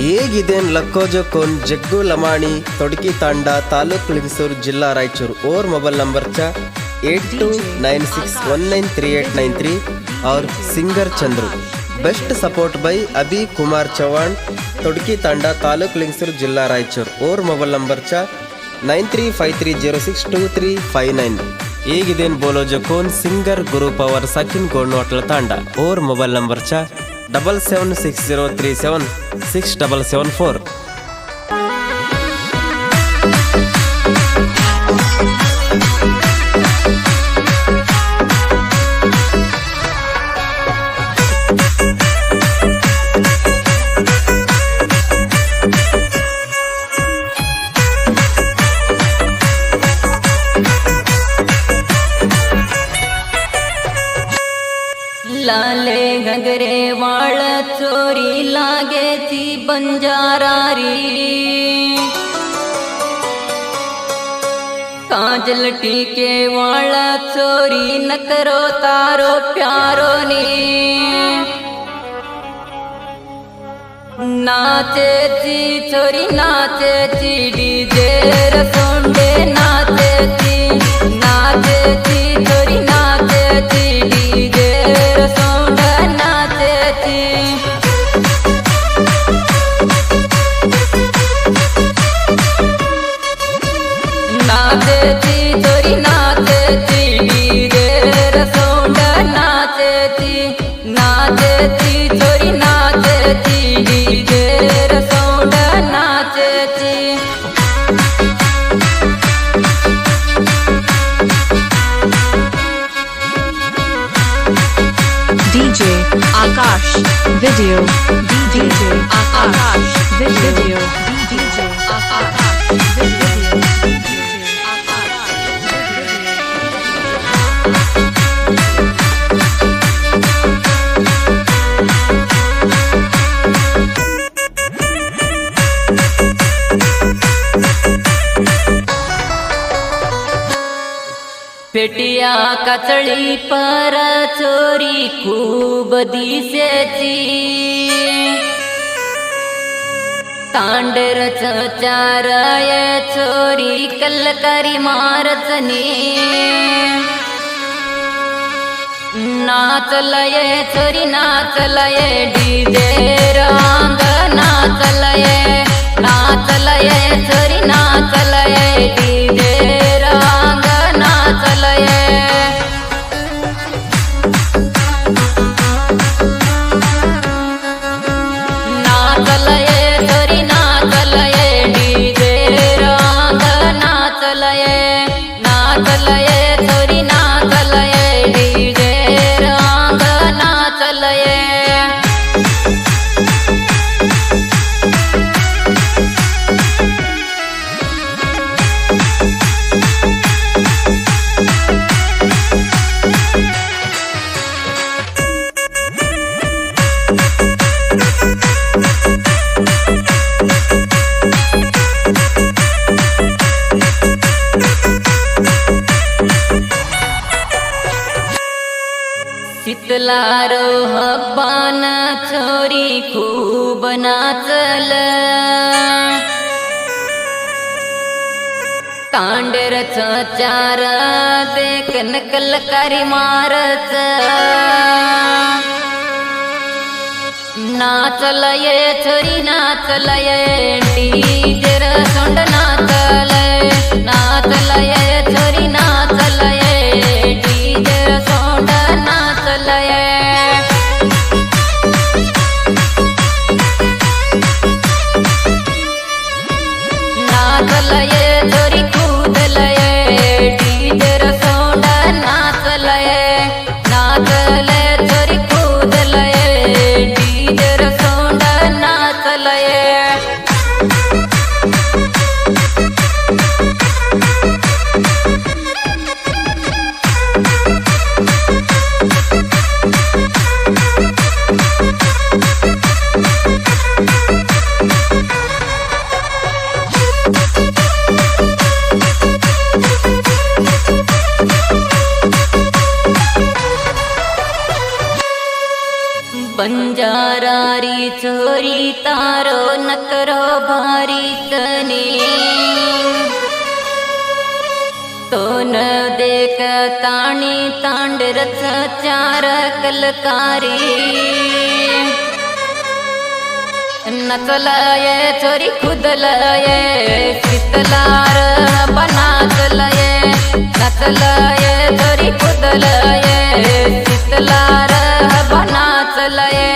ಹೇಗಿದೇನ್ ಲಕ್ಕೋಜೋಕೋನ್ ಜಗ್ಗು ಲಮಾಣಿ ತೊಡಕಿ ತಾಂಡ ತಾಲೂಕು ಲಿಂಗಸೂರು ಜಿಲ್ಲಾ ರಾಯಚೂರು और mobile number 8296193893 और singer Chandru best support by Abhi Kumar Chauhan तोड़की तांडा तालूक लिंगसूर जिला रायचूर और मोबाइल नंबर 9353062359 ಹೇಗಿದೇನ್ बोलो जो कौन सिंगर गुरु पवर सकिन गोडनोटल तांडा और मोबाइल नंबर 7760376774 लाले घगरे वाळ चोरी लागे थी बंजारारी काजल टीके वाळ चोरी न करो तारो प्यारो नी नाचे थी चोरी नाचे थी डीजे रसोंडे नाचे थी चोरी नाचे थी डीजे रसोंड नाचे थी चोरी नाचे थी डीजे रसोंड नाचे थी चोरी नाचे थी डीजे रसोंड नाचे थी DJ Akash video DJ Akash video DJ Akash video पेटिया कचड़ी पर चोरी खूब दिसेची तांडर चार चोरी कलकारी मारचनी नाचलये चोरी नाचलये डीजे रंग नाचलये चोरी नाचलये डीजे रंग नाचलये चोरी नाचलये डीजे रंग नाचलये चोरी नाचलये डीजे रंग नाचलये शीतलारो हब्बान चोरी खूब नाचल तांडेर चार देखन कलकारी मारच नाचलये चोरी नाचलये डीजे रसोंड नाचलये चोरी नाचलये डीजे रसोंड नाचलये चोरी कूदलये डीजे रसोंड नाचलये चोरी कूदलये डीजे रसोंड नाचलये तारो नकरो भारी तने तो न देख ताणी तांड रथ चार कलकारी नचलये छोरी खुदलये शीतलार बना चलये नचलये छोरी खुदलये शीतलार बना चलये